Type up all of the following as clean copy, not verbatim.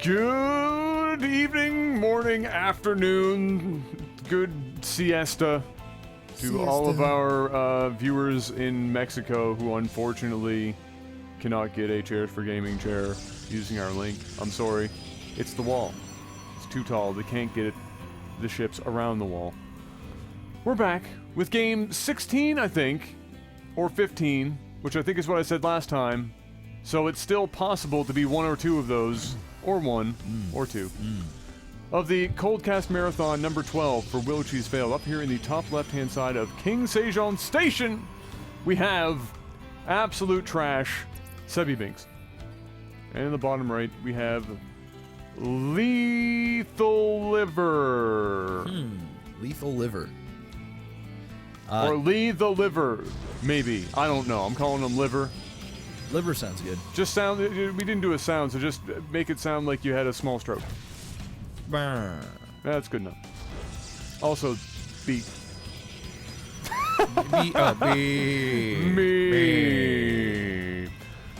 Good evening, morning, afternoon, good siesta to all of our viewers in Mexico who unfortunately cannot get a Chairs4Gaming chair using our link. I'm sorry. It's the wall. It's too tall. They can't get the ships around the wall. We're back with game 16, I think, or 15, which I think is what I said last time. So it's still possible to be one or two of those, or one, or two, of the Coldcast Marathon number 12 for Will Cheese Fail. Up here in the top left-hand side of King Sejong Station, we have absolute trash Sebi Binks. And in the bottom right, we have Lethal Liver. Lethal Liver. Or Lee the Liver, maybe. I don't know. I'm calling him Liver. Liver sounds good. Just sound. We didn't do a sound, so just make it sound like you had a small stroke. Brr. That's good enough. Also, beat. Me.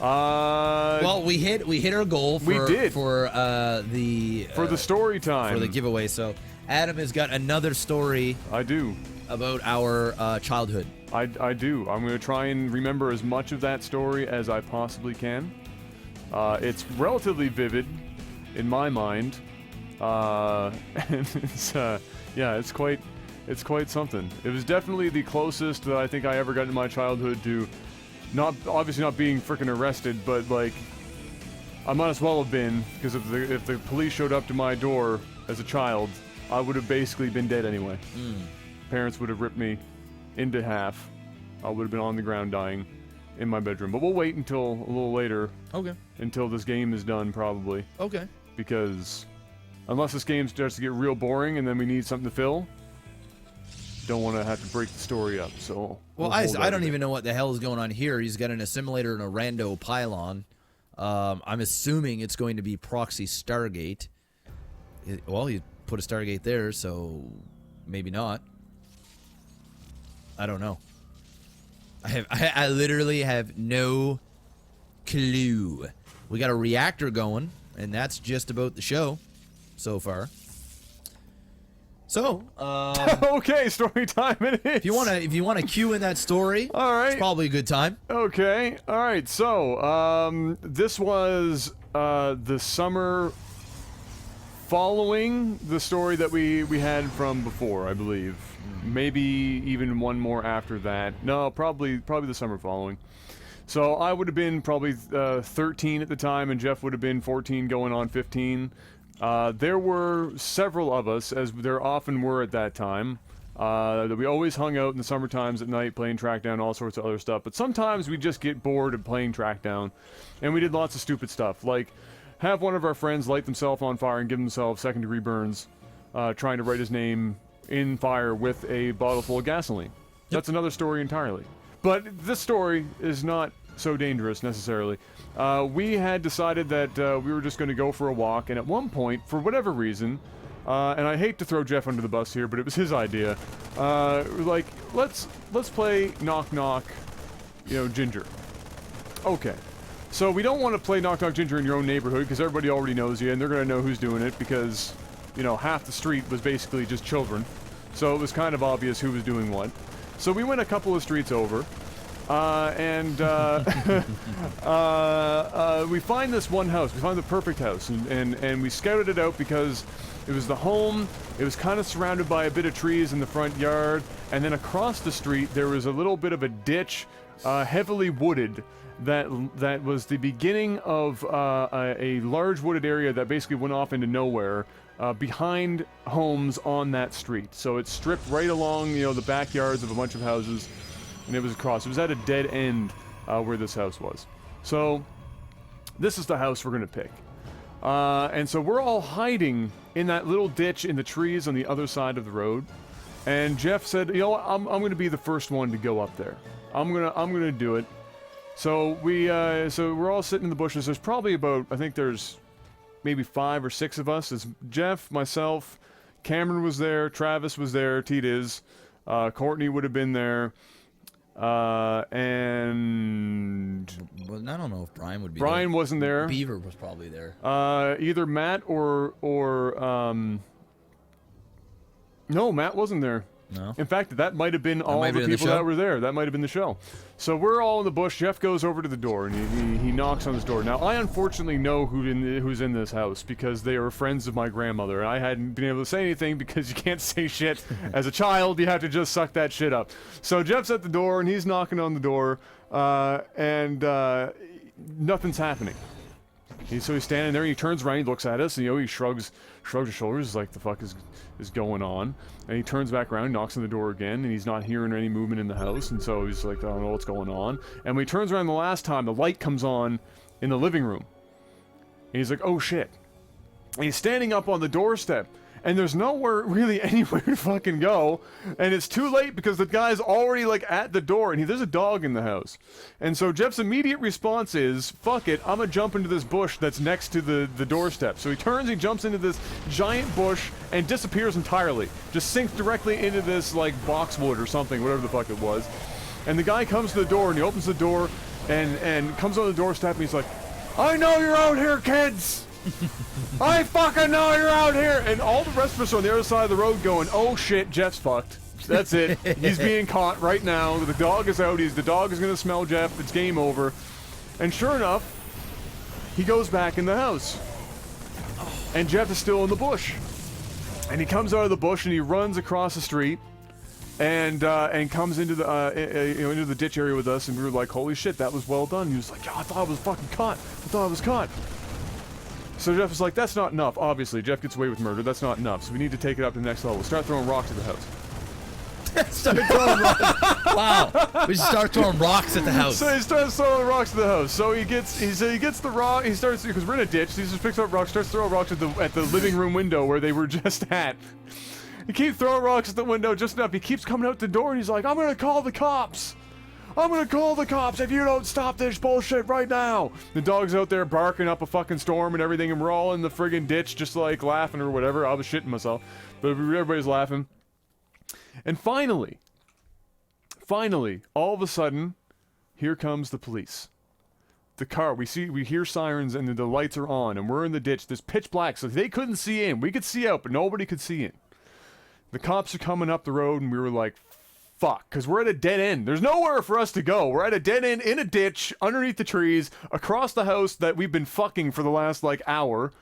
Well, we hit our goal. For, we did for the story time for the giveaway. So Adam has got another story. I do. About our childhood. I do. I'm going to try and remember as much of that story as I possibly can. It's relatively vivid in my mind. And it's yeah, it's quite something. It was definitely the closest that I think I ever got in my childhood to obviously not being freaking arrested, but like I might as well have been, because if the police showed up to my door as a child, I would have basically been dead anyway. Parents would have ripped me into half. I would have been on the ground dying in my bedroom. But we'll wait until a little later. Okay. Until this game is done, probably. Okay. Because unless this game starts to get real boring and then we need something to fill, don't want to have to break the story up. So well, I don't even know what the hell is going on here. He's got an assimilator and a rando pylon. I'm assuming it's going to be proxy Stargate. Well, he put a Stargate there, so maybe not. I don't know. I literally have no clue. We got a reactor going, and that's just about the show so far. So, okay, story time it is. If you wanna cue in that story, all right, it's probably a good time. Okay, all right. So, this was the summer following the story that we had from before, I believe. Maybe even one more after that. No, probably the summer following. So I would have been probably 13 at the time, and Jeff would have been 14 going on 15. There were several of us, as there often were at that time, that we always hung out in the summer times at night playing Trackdown, all sorts of other stuff. But sometimes we just get bored of playing Trackdown, and we did lots of stupid stuff, like have one of our friends light themselves on fire and give themselves second-degree burns, trying to write his name in fire with a bottle full of gasoline. Yep. That's another story entirely. But this story is not so dangerous necessarily. We had decided that we were just going to go for a walk, and at one point, for whatever reason, and I hate to throw Jeff under the bus here, but it was his idea. Like, let's play Knock Knock, Ginger. Okay. So we don't want to play Knock Knock Ginger in your own neighborhood because everybody already knows you, and they're going to know who's doing it because half the street was basically just children. So it was kind of obvious who was doing what. So we went a couple of streets over, and we find this one house. We find the perfect house, and we scouted it out because it was the home. It was kind of surrounded by a bit of trees in the front yard, and then across the street there was a little bit of a ditch, heavily wooded, that was the beginning of a large wooded area that basically went off into nowhere. Behind homes on that street. So it's stripped right along, the backyards of a bunch of houses, and it was across. It was at a dead end where this house was. So this is the house we're going to pick. And so we're all hiding in that little ditch in the trees on the other side of the road. And Jeff said, I'm going to be the first one to go up there. I'm going to do it. So we're all sitting in the bushes. There's probably about, I think there's maybe 5 or 6 of us. It's Jeff, myself, Cameron was there, Travis was there, T-Diz, Courtney would have been there, And Well, I don't know if Brian would be Brian there. wasn't there. Beaver was probably there. Either Matt or no, Matt wasn't there. No. In fact, that might have been all might the have been the people show? that were there. That might have been the show. So we're all in the bush. Jeff goes over to the door and he knocks on his door. Now, I unfortunately know who's in this house because they are friends of my grandmother. And I hadn't been able to say anything because you can't say shit. As a child, you have to just suck that shit up. So Jeff's at the door and he's knocking on the door and nothing's happening. So he's standing there and he turns around, he looks at us, and he shrugs his shoulders like the fuck is going on. And he turns back around, knocks on the door again, and he's not hearing any movement in the house, and so he's like, I don't know what's going on. And when he turns around the last time, the light comes on in the living room. And he's like, oh shit. And he's standing up on the doorstep. And there's nowhere really anywhere to fucking go, and it's too late because the guy's already like at the door, and there's a dog in the house. And so Jeff's immediate response is, fuck it, I'm gonna jump into this bush that's next to the doorstep. So he turns, he jumps into this giant bush and disappears entirely. Just sinks directly into this like boxwood or something, whatever the fuck it was. And the guy comes to the door and he opens the door and comes on the doorstep and he's like, I know you're out here, kids! I fucking know you're out here! And all the rest of us are on the other side of the road going, oh shit, Jeff's fucked. That's it. He's being caught right now. The dog is out. The dog is going to smell Jeff. It's game over. And sure enough, he goes back in the house. And Jeff is still in the bush. And he comes out of the bush and he runs across the street and comes into the into the ditch area with us, and we were like, holy shit, that was well done. He was like, yeah, I thought I was fucking caught. I thought I was caught. So Jeff was like, that's not enough. Obviously, Jeff gets away with murder. That's not enough. So we need to take it up to the next level. Start throwing rocks at the house. Start throwing rocks. Wow. We should start throwing rocks at the house. So he starts throwing rocks at the house. So he gets the rock. He starts, because we're in a ditch. So he just picks up rocks, starts throwing rocks at the living room window where they were just at. He keeps throwing rocks at the window just enough. He keeps coming out the door and he's like, I'm gonna call the cops. I'm gonna call the cops if you don't stop this bullshit right now. The dog's out there barking up a fucking storm and everything, and we're all in the friggin' ditch just like laughing or whatever. I was shitting myself, but everybody's laughing. And finally, all of a sudden, here comes the police. The car, we hear sirens and the lights are on, and we're in the ditch. There's pitch black, so they couldn't see in. We could see out, but nobody could see in. The cops are coming up the road, and we were like, fuck, because we're at a dead end. There's nowhere for us to go. We're at a dead end in a ditch, underneath the trees, across the house that we've been fucking for the last, like, hour.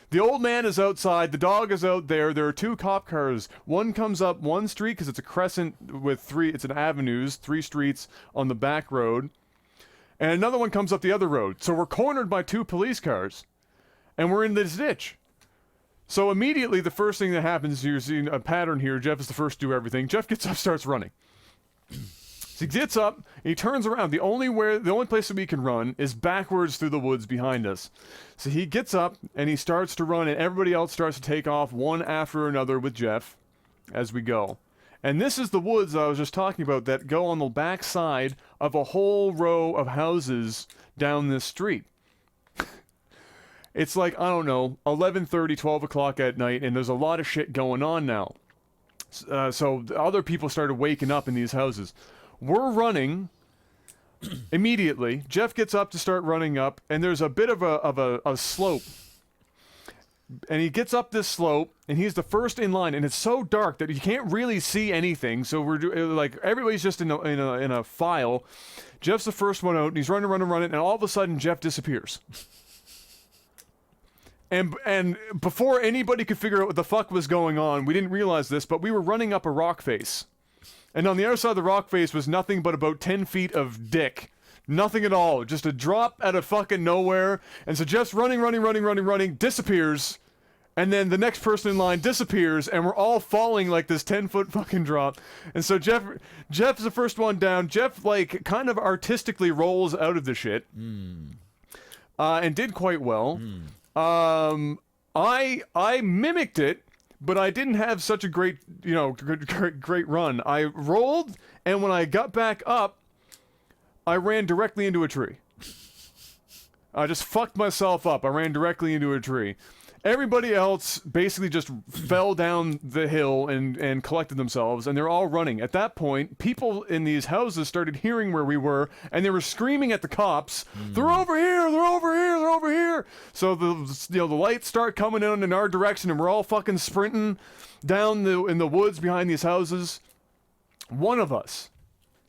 The old man is outside. The dog is out there. There are two cop cars. One comes up one street, because it's a crescent with it's an avenues, 3 streets on the back road. And another one comes up the other road. So we're cornered by 2 police cars. And we're in this ditch. So immediately, the first thing that happens, you're seeing a pattern here. Jeff is the first to do everything. Jeff gets up, starts running. So he gets up, and he turns around. The only place that we can run is backwards through the woods behind us. So he gets up, and he starts to run, and everybody else starts to take off one after another with Jeff as we go. And this is the woods I was just talking about that go on the back side of a whole row of houses down this street. It's like, I don't know, 11:30, 12 o'clock at night, and there's a lot of shit going on now. So other people started waking up in these houses. We're running immediately. Jeff gets up to start running up, and there's a bit of a slope. And he gets up this slope, and he's the first in line, and it's so dark that you can't really see anything. So we're like, everybody's just in a file. Jeff's the first one out, and he's running, and all of a sudden Jeff disappears. And before anybody could figure out what the fuck was going on, we didn't realize this, but we were running up a rock face. And on the other side of the rock face was nothing but about 10 feet of dick. Nothing at all. Just a drop out of fucking nowhere. And so Jeff's running, disappears. And then the next person in line disappears, and we're all falling like this 10-foot fucking drop. And so Jeff's the first one down. Jeff, like, kind of artistically rolls out of the shit. And did quite well. I mimicked it, but I didn't have such a great run. I rolled, and when I got back up, I ran directly into a tree. I just fucked myself up. I ran directly into a tree. Everybody else basically just fell down the hill and collected themselves, and they're all running. At that point, people in these houses started hearing where we were, and they were screaming at the cops, "They're over here! They're over here! They're over here!" So the lights start coming in our direction, and we're all fucking sprinting down in the woods behind these houses. One of us,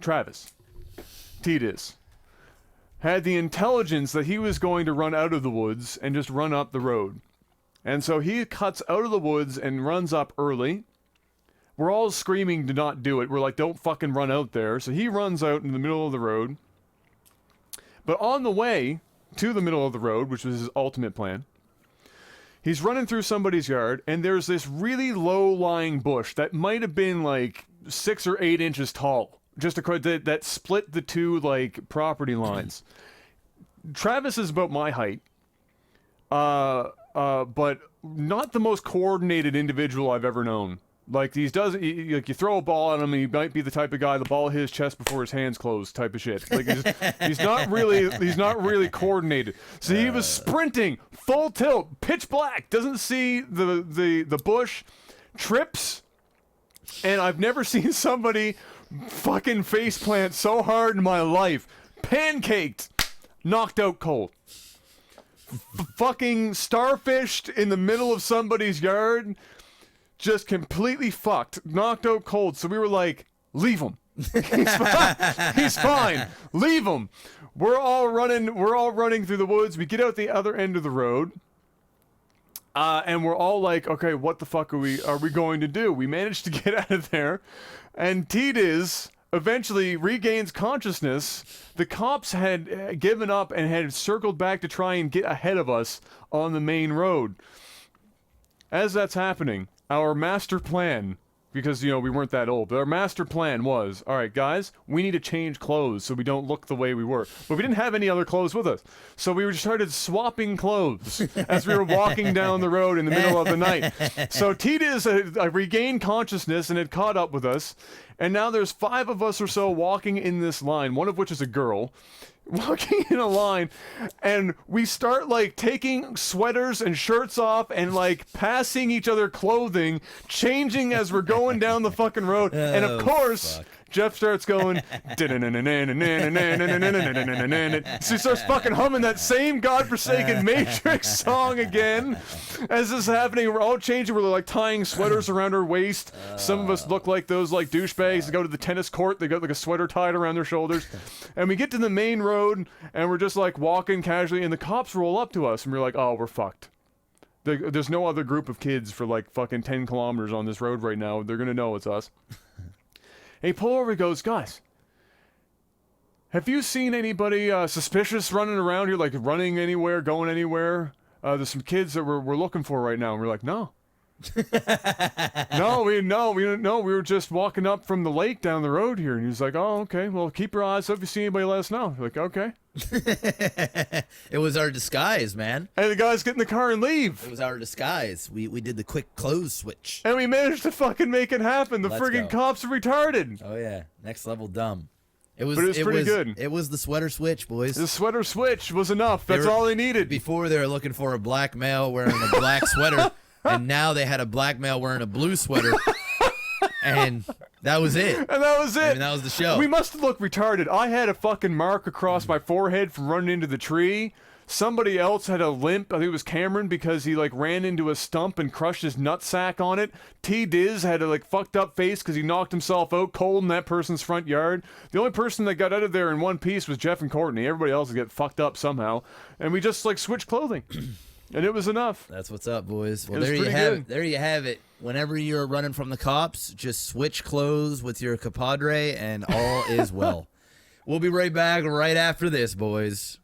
Travis, T-Diz, had the intelligence that he was going to run out of the woods and just run up the road. And so he cuts out of the woods and runs up early. We're all screaming to not do it. We're like, don't fucking run out there. So he runs out in the middle of the road. But on the way to the middle of the road, which was his ultimate plan, he's running through somebody's yard, and there's this really low-lying bush that might have been like 6 or 8 inches tall, just that split the two like property lines. Travis is about my height. But not the most coordinated individual I've ever known. Like, you throw a ball at him, and he might be the type of guy, the ball hit his chest before his hands closed type of shit. Like, he's not really coordinated. So he was sprinting, full tilt, pitch black, doesn't see the bush, trips, and I've never seen somebody fucking faceplant so hard in my life. Pancaked, knocked out cold. Fucking starfished in the middle of somebody's yard, just completely fucked, knocked out cold. So we were like, leave him. He's fine. Leave him. We're all running through the woods. We get out the other end of the road. And we're all like, okay, what the fuck are we going to do? We managed to get out of there, and T-Diz eventually regains consciousness. The cops had given up and had circled back to try and get ahead of us on the main road. As that's happening, our master plan, because, we weren't that old, but our master plan was, all right, guys, we need to change clothes so we don't look the way we were. But we didn't have any other clothes with us. So we just started swapping clothes as we were walking down the road in the middle of the night. So T-Diz regained consciousness and had caught up with us. And now there's 5 of us or so walking in this line, one of which is a girl, walking in a line, and we start like taking sweaters and shirts off and like passing each other clothing, changing as we're going down the fucking road. And of course, Jeff starts going, so he starts fucking humming that same godforsaken Matrix song again. As this is happening, we're all changing. We're like tying sweaters around our waist. Some of us look like those like douchebags that go to the tennis court. They got like a sweater tied around their shoulders. And we get to the main road, and we're just like walking casually, and the cops roll up to us, and we're like, oh, we're fucked. There's no other group of kids for like fucking 10 kilometers on this road right now. They're gonna know it's us. And he pulled over and goes, guys, have you seen anybody suspicious running around here, like running anywhere, going anywhere? There's some kids that we're looking for right now. And we're like, no. We were just walking up from the lake down the road here. And he's like, oh, okay, well, keep your eyes up. If you see anybody, let us know. We're like, okay. It was our disguise, man. And the guys get in the car and leave. It was our disguise. We did the quick clothes switch. And we managed to fucking make it happen. The Let's friggin' go. cops are retarded. Oh, yeah. Next level dumb. But it was pretty good. It was the sweater switch, boys. The sweater switch was enough. That's all they needed. Before, they were looking for a black male wearing a black sweater, and now they had a black male wearing a blue sweater. And that was it. And that was it. I mean, that was the show. We must have looked retarded. I had a fucking mark across my forehead from running into the tree. Somebody else had a limp. I think it was Cameron, because he like ran into a stump and crushed his nutsack on it. T-Diz had a like fucked up face because he knocked himself out cold in that person's front yard. The only person that got out of there in one piece was Jeff and Courtney. Everybody else would get fucked up somehow. And we just like switched clothing. And it was enough. That's what's up, boys. Well, It was there you pretty have good. it. There you have it. Whenever you're running from the cops, just switch clothes with your compadre, and all is well. We'll be right back right after this, boys.